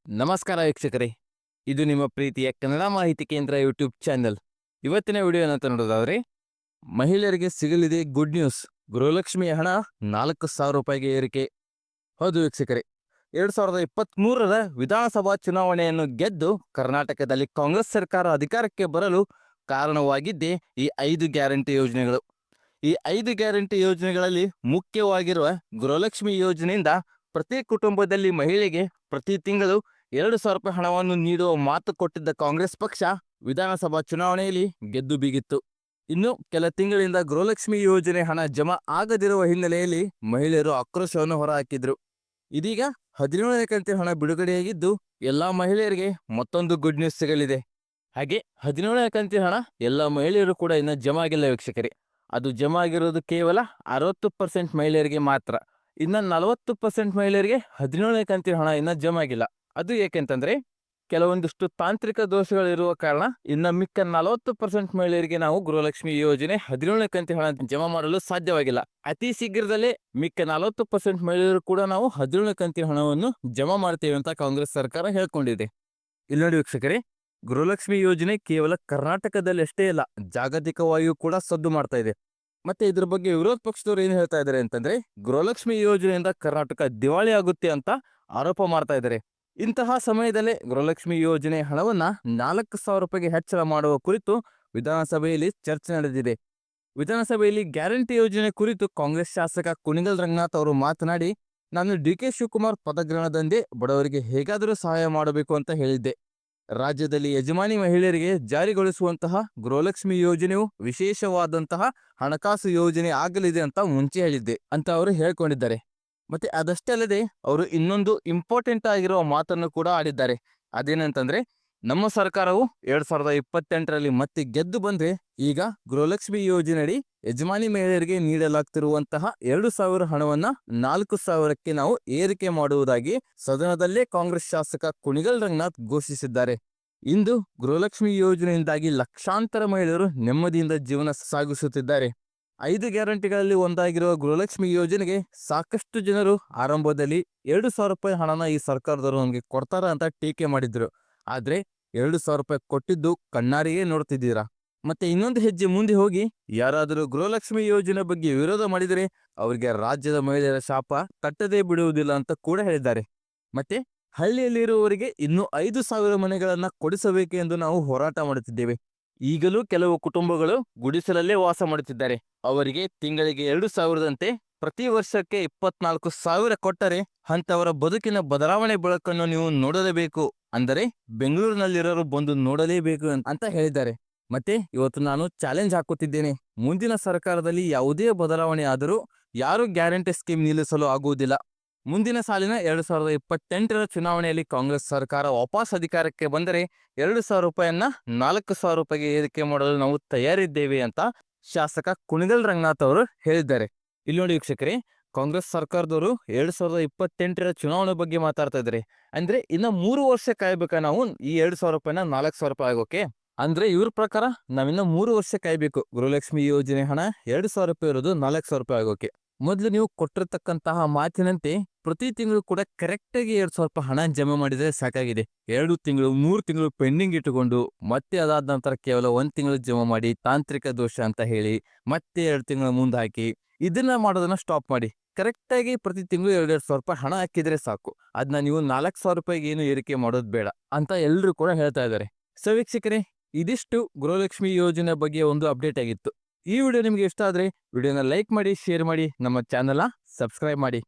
ನಮಸ್ಕಾರ ವೀಕ್ಷಕರೇ, ಇದು ನಿಮ್ಮ ಪ್ರೀತಿಯ ಕನ್ನಡ ಮಾಹಿತಿ ಕೇಂದ್ರ ಯೂಟ್ಯೂಬ್ ಚಾನೆಲ್. ಇವತ್ತಿನ ವಿಡಿಯೋ ಏನಂತ ನೋಡೋದಾದ್ರೆ, ಮಹಿಳೆಯರಿಗೆ ಸಿಗಲಿದೆ ಗುಡ್ ನ್ಯೂಸ್. ಗೃಹಲಕ್ಷ್ಮಿ ಹಣ 4,000 ರೂಪಾಯಿಗೆ ಏರಿಕೆ. ಹೌದು ವೀಕ್ಷಕರೇ, 2023ರ ವಿಧಾನಸಭಾ ಚುನಾವಣೆಯನ್ನು ಗೆದ್ದು ಕರ್ನಾಟಕದಲ್ಲಿ ಕಾಂಗ್ರೆಸ್ ಸರ್ಕಾರ ಅಧಿಕಾರಕ್ಕೆ ಬರಲು ಕಾರಣವಾಗಿದ್ದೇ ಈ 5 ಗ್ಯಾರಂಟಿ ಯೋಜನೆಗಳು. ಈ 5 ಗ್ಯಾರಂಟಿ ಯೋಜನೆಗಳಲ್ಲಿ ಮುಖ್ಯವಾಗಿರುವ ಗೃಹಲಕ್ಷ್ಮಿ ಯೋಜನೆಯಿಂದ ಪ್ರತಿ ಕುಟುಂಬದಲ್ಲಿ ಮಹಿಳೆಗೆ ಪ್ರತಿ ತಿಂಗಳು 2,000 ರೂಪಾಯಿ ಹಣವನ್ನು ನೀಡುವ ಮಾತು ಕೊಟ್ಟಿದ್ದ ಕಾಂಗ್ರೆಸ್ ಪಕ್ಷ ವಿಧಾನಸಭಾ ಚುನಾವಣೆಯಲ್ಲಿ ಗೆದ್ದು ಬೀಗಿತ್ತು. ಇನ್ನು ಕೆಲ ತಿಂಗಳಿಂದ ಗೃಹಲಕ್ಷ್ಮಿ ಯೋಜನೆ ಹಣ ಜಮಾ ಆಗದಿರುವ ಹಿನ್ನೆಲೆಯಲ್ಲಿ ಮಹಿಳೆಯರು ಆಕ್ರೋಶವನ್ನು ಹೊರಹಾಕಿದ್ರು. ಇದೀಗ 17ನೇ ಕಂತಿನ ಹಣ ಬಿಡುಗಡೆಯಾಗಿದ್ದು ಎಲ್ಲಾ ಮಹಿಳೆಯರಿಗೆ ಮತ್ತೊಂದು ಗುಡ್ ನ್ಯೂಸ್ ಸಿಗಲಿದೆ. ಹಾಗೆ 17ನೇ ಕಂತಿನ ಹಣ ಎಲ್ಲ ಮಹಿಳೆಯರು ಕೂಡ ಇನ್ನು ಜಮಾ ಆಗಿಲ್ಲ ವೀಕ್ಷಕರೇ. ಅದು ಜಮಾ ಆಗಿರೋದು ಕೇವಲ 60% ಮಹಿಳೆಯರಿಗೆ ಮಾತ್ರ. ಇನ್ನು 40% ಮಹಿಳೆಯರಿಗೆ 17ನೇ ಕಂತಿನ ಹಣ ಇನ್ನು ಜಮಾ ಆಗಿಲ್ಲ. ಅದು ಏಕೆಂತಂದ್ರೆ ಕೆಲವೊಂದಿಷ್ಟು ತಾಂತ್ರಿಕ ದೋಷಗಳಿರುವ ಕಾರಣ ಇನ್ನು ಮಿಕ್ಕ 40% ಮಹಿಳೆಯರಿಗೆ ನಾವು ಗೃಹಲಕ್ಷ್ಮಿ ಯೋಜನೆ 17ನೇ ಕಂತಿನ ಹಣ ಜಮಾ ಮಾಡಲು ಸಾಧ್ಯವಾಗಿಲ್ಲ. ಅತಿ ಶೀಘ್ರದಲ್ಲೇ ಮಿಕ್ಕ 40% ಮಹಿಳೆಯರು ಕೂಡ ನಾವು 17ನೇ ಕಂತಿನ ಹಣವನ್ನು ಜಮಾ ಮಾಡ್ತೇವೆ ಅಂತ ಕಾಂಗ್ರೆಸ್ ಸರ್ಕಾರ ಹೇಳ್ಕೊಂಡಿದೆ. ಇಲ್ಲಿ ನೋಡಿ ವೀಕ್ಷಕರೇ, ಗೃಹಲಕ್ಷ್ಮಿ ಯೋಜನೆ ಕೇವಲ ಕರ್ನಾಟಕದಲ್ಲಿ ಅಷ್ಟೇ ಇಲ್ಲ, ಜಾಗತಿಕವಾಗಿಯೂ ಕೂಡ ಸದ್ದು ಮಾಡ್ತಾ ಇದೆ. ಮತ್ತೆ ಇದ್ರ ಬಗ್ಗೆ ವಿರೋಧ ಪಕ್ಷದವರು ಏನು ಹೇಳ್ತಾ ಇದ್ದಾರೆ ಅಂತಂದ್ರೆ, ಗೃಹಲಕ್ಷ್ಮಿ ಯೋಜನೆಯಿಂದ ಕರ್ನಾಟಕ ದಿವಾಳಿ ಆಗುತ್ತೆ ಅಂತ ಆರೋಪ ಮಾಡ್ತಾ ಇದ್ದಾರೆ. ಇಂತಹ ಸಮಯದಲ್ಲೇ ಗೃಹಲಕ್ಷ್ಮಿ ಯೋಜನೆ ಹಣವನ್ನ 4,000 ರೂಪಾಯಿಗೆ ಹೆಚ್ಚಳ ಮಾಡುವ ಕುರಿತು ವಿಧಾನಸಭೆಯಲ್ಲಿ ಚರ್ಚೆ ನಡೆದಿದೆ. ವಿಧಾನಸಭೆಯಲ್ಲಿ ಗ್ಯಾರಂಟಿ ಯೋಜನೆ ಕುರಿತು ಕಾಂಗ್ರೆಸ್ ಶಾಸಕ ಕುಣಿಗಲ್ ರಂಗನಾಥ್ ಅವರು ಮಾತನಾಡಿ, ನಾನು ಡಿ.ಕೆ. ಶಿವಕುಮಾರ್ ಪದಗ್ರಹಣದಂದೇ ಬಡವರಿಗೆ ಹೇಗಾದರೂ ಸಹಾಯ ಮಾಡಬೇಕು ಅಂತ ಹೇಳಿದ್ದೆ. ರಾಜ್ಯದಲ್ಲಿ ಯಜಮಾನಿ ಮಹಿಳೆಯರಿಗೆ ಜಾರಿಗೊಳಿಸುವಂತಹ ಗೃಹಲಕ್ಷ್ಮಿ ಯೋಜನೆಯು ವಿಶೇಷವಾದಂತಹ ಹಣಕಾಸು ಯೋಜನೆ ಆಗಲಿದೆ ಅಂತ ಮುಂಚೆ ಹೇಳಿದ್ದೆ ಅಂತ ಅವರು ಹೇಳ್ಕೊಂಡಿದ್ದಾರೆ. ಮತ್ತೆ ಅದಷ್ಟೇ ಅಲ್ಲದೆ ಅವರು ಇನ್ನೊಂದು ಇಂಪಾರ್ಟೆಂಟ್ ಆಗಿರುವ ಮಾತನ್ನು ಕೂಡ ಆಡಿದ್ದಾರೆ. ಅದೇನಂತಂದ್ರೆ, ನಮ್ಮ ಸರ್ಕಾರವು 2028ರಲ್ಲಿ ಮತ್ತೆ ಗೆದ್ದು ಬಂದ್ರೆ ಈಗ ಗೃಹಲಕ್ಷ್ಮಿ ಯೋಜನೆಯಡಿ ಯಜಮಾನಿ ಮಹಿಳೆಯರಿಗೆ ನೀಡಲಾಗ್ತಿರುವಂತಹ 2,000 ಹಣವನ್ನ 4,000ಕ್ಕೆ ನಾವು ಏರಿಕೆ ಮಾಡುವುದಾಗಿ ಸದನದಲ್ಲೇ ಕಾಂಗ್ರೆಸ್ ಶಾಸಕ ಕುಣಿಗಲ್ ರಂಗನಾಥ್ ಘೋಷಿಸಿದ್ದಾರೆ. ಇಂದು ಗೃಹಲಕ್ಷ್ಮಿ ಯೋಜನೆಯಿಂದಾಗಿ ಲಕ್ಷಾಂತರ ಮಹಿಳೆಯರು ನೆಮ್ಮದಿಯಿಂದ ಜೀವನ ಸಾಗಿಸುತ್ತಿದ್ದಾರೆ. 5 ಗ್ಯಾರಂಟಿಗಳಲ್ಲಿ ಒಂದಾಗಿರುವ ಗೃಹಲಕ್ಷ್ಮಿ ಯೋಜನೆಗೆ ಸಾಕಷ್ಟು ಜನರು ಆರಂಭದಲ್ಲಿ 2,000 ರೂಪಾಯಿ ಹಣನ ಈ ಸರ್ಕಾರದವರು ನಮಗೆ ಕೊಡ್ತಾರ ಅಂತ ಟೀಕೆ ಮಾಡಿದ್ರು. ಆದ್ರೆ 2,000 ರೂಪಾಯಿ ಕೊಟ್ಟಿದ್ದು ಕಣ್ಣಾರಿಯೇ ನೋಡ್ತಿದ್ದೀರಾ. ಮತ್ತೆ ಇನ್ನೊಂದು ಹೆಜ್ಜೆ ಮುಂದೆ ಹೋಗಿ ಯಾರಾದರೂ ಗೃಹಲಕ್ಷ್ಮಿ ಯೋಜನೆ ಬಗ್ಗೆ ವಿರೋಧ ಮಾಡಿದರೆ ಅವರಿಗೆ ರಾಜ್ಯದ ಮಹಿಳೆಯರ ಶಾಪ ತಟ್ಟದೇ ಬಿಡುವುದಿಲ್ಲ ಅಂತ ಕೂಡ ಹೇಳಿದ್ದಾರೆ. ಮತ್ತೆ ಹಳ್ಳಿಯಲ್ಲಿರುವವರಿಗೆ ಇನ್ನೂ 5,000 ಮನೆಗಳನ್ನ ಕೊಡಿಸಬೇಕು ಎಂದು ನಾವು ಹೋರಾಟ ಮಾಡುತ್ತಿದ್ದೇವೆ. ಈಗಲೂ ಕೆಲವು ಕುಟುಂಬಗಳು ಗುಡಿಸಲಲ್ಲೇ ವಾಸ ಮಾಡುತ್ತಿದ್ದಾರೆ. ಅವರಿಗೆ ತಿಂಗಳಿಗೆ 2,000ದಂತೆ ಪ್ರತಿ ವರ್ಷಕ್ಕೆ 24,000 ಕೊಟ್ಟರೆ ಅಂತವರ ಬದುಕಿನ ಬದಲಾವಣೆ ಬೆಳಕನ್ನು ನೀವು ನೋಡಲೇಬೇಕು. ಅಂದರೆ ಬೆಂಗಳೂರಿನಲ್ಲಿರೋರು ಬಂದು ನೋಡಲೇಬೇಕು ಅಂತ ಹೇಳಿದ್ದಾರೆ. ಮತ್ತೆ ಇವತ್ತು ನಾನು ಚಾಲೆಂಜ್ ಹಾಕುತ್ತಿದ್ದೇನೆ, ಮುಂದಿನ ಸರ್ಕಾರದಲ್ಲಿ ಯಾವುದೇ ಬದಲಾವಣೆ ಆದರೂ ಯಾರು ಗ್ಯಾರಂಟಿ ಸ್ಕೀಮ್ ನಿಲ್ಲಿಸಲು ಆಗುವುದಿಲ್ಲ. ಮುಂದಿನ ಸಾಲಿನ 2028ರ ಚುನಾವಣೆಯಲ್ಲಿ ಕಾಂಗ್ರೆಸ್ ಸರ್ಕಾರ ವಾಪಸ್ ಅಧಿಕಾರಕ್ಕೆ ಬಂದರೆ 2,000 ರೂಪಾಯಿಯನ್ನ 4,000 ರೂಪಾಯಿಗೆ ಏರಿಕೆ ಮಾಡಲು ನಾವು ತಯಾರಿದ್ದೇವೆ ಅಂತ ಶಾಸಕ ಕುಣಿಗಲ್ ರಂಗನಾಥ್ ಅವರು ಹೇಳಿದ್ದಾರೆ. ಇಲ್ಲಿ ನೋಡಿ ವೀಕ್ಷಕರೇ, ಕಾಂಗ್ರೆಸ್ ಸರ್ಕಾರದವರು 2028ರ ಚುನಾವಣೆ ಬಗ್ಗೆ ಮಾತಾಡ್ತಾ ಇದ್ದಾರೆ. ಅಂದ್ರೆ ಇನ್ನು 3 ವರ್ಷ ಕಾಯ್ಬೇಕಾ ನಾವು ಈ 2,000 ರೂಪಾಯಿನ 4,000 ರೂಪಾಯಿ ಆಗೋಕೆ? ಅಂದ್ರೆ ಇವ್ರ ಪ್ರಕಾರ ನಾವಿನ್ನ 3 ವರ್ಷ ಕಾಯ್ಬೇಕು ಗೃಹಲಕ್ಷ್ಮಿ ಯೋಜನೆ ಹಣ 2,000 ರೂಪಾಯಿ ಇರೋದು 4,000 ರೂಪಾಯಿ ಆಗೋಕೆ. ಮೊದಲು ನೀವು ಕೊಟ್ಟಿರ್ತಕ್ಕಂತಹ ಮಾತಿನಂತೆ ಪ್ರತಿ ತಿಂಗಳು ಕೂಡ ಕರೆಕ್ಟಾಗಿ 2,000 ರೂಪಾಯಿ ಹಣ ಜಮಾ ಮಾಡಿದರೆ ಸಾಕಾಗಿದೆ. 2 ತಿಂಗಳು 3 ತಿಂಗಳು ಪೆಂಡಿಂಗ್ ಇಟ್ಟುಕೊಂಡು ಮತ್ತೆ ಅದಾದ ನಂತರ ಕೇವಲ 1 ತಿಂಗಳು ಜಮಾ ಮಾಡಿ ತಾಂತ್ರಿಕ ದೋಷ ಅಂತ ಹೇಳಿ ಮತ್ತೆ 2 ತಿಂಗಳ ಮುಂದೆ ಹಾಕಿ ಇದನ್ನ ಮಾಡೋದನ್ನ ಸ್ಟಾಪ್ ಮಾಡಿ. ಕರೆಕ್ಟಾಗಿ ಪ್ರತಿ ತಿಂಗಳು 2,000 ರೂಪಾಯಿ ಹಣ ಹಾಕಿದ್ರೆ ಸಾಕು. ಅದನ್ನ ನೀವು 4,000 ರೂಪಾಯಿಗೆ ಏನು ಏರಿಕೆ ಮಾಡೋದು ಬೇಡ ಅಂತ ಎಲ್ಲರೂ ಕೂಡ ಹೇಳ್ತಾ ಇದ್ದಾರೆ. ಸೊ ವೀಕ್ಷಕರೇ, ಇದಿಷ್ಟು ಗೃಹಲಕ್ಷ್ಮಿ ಯೋಜನೆ ಬಗ್ಗೆ ಒಂದು ಅಪ್ಡೇಟ್ ಆಗಿತ್ತು. ಈ ವಿಡಿಯೋ ನಿಮಗೆ ಇಷ್ಟ ಆದರೆ ವಿಡಿಯೋನ ಲೈಕ್ ಮಾಡಿ, ಶೇರ್ ಮಾಡಿ, ನಮ್ಮ ಚಾನಲ್ನ ಸಬ್ಸ್ಕ್ರೈಬ್ ಮಾಡಿ.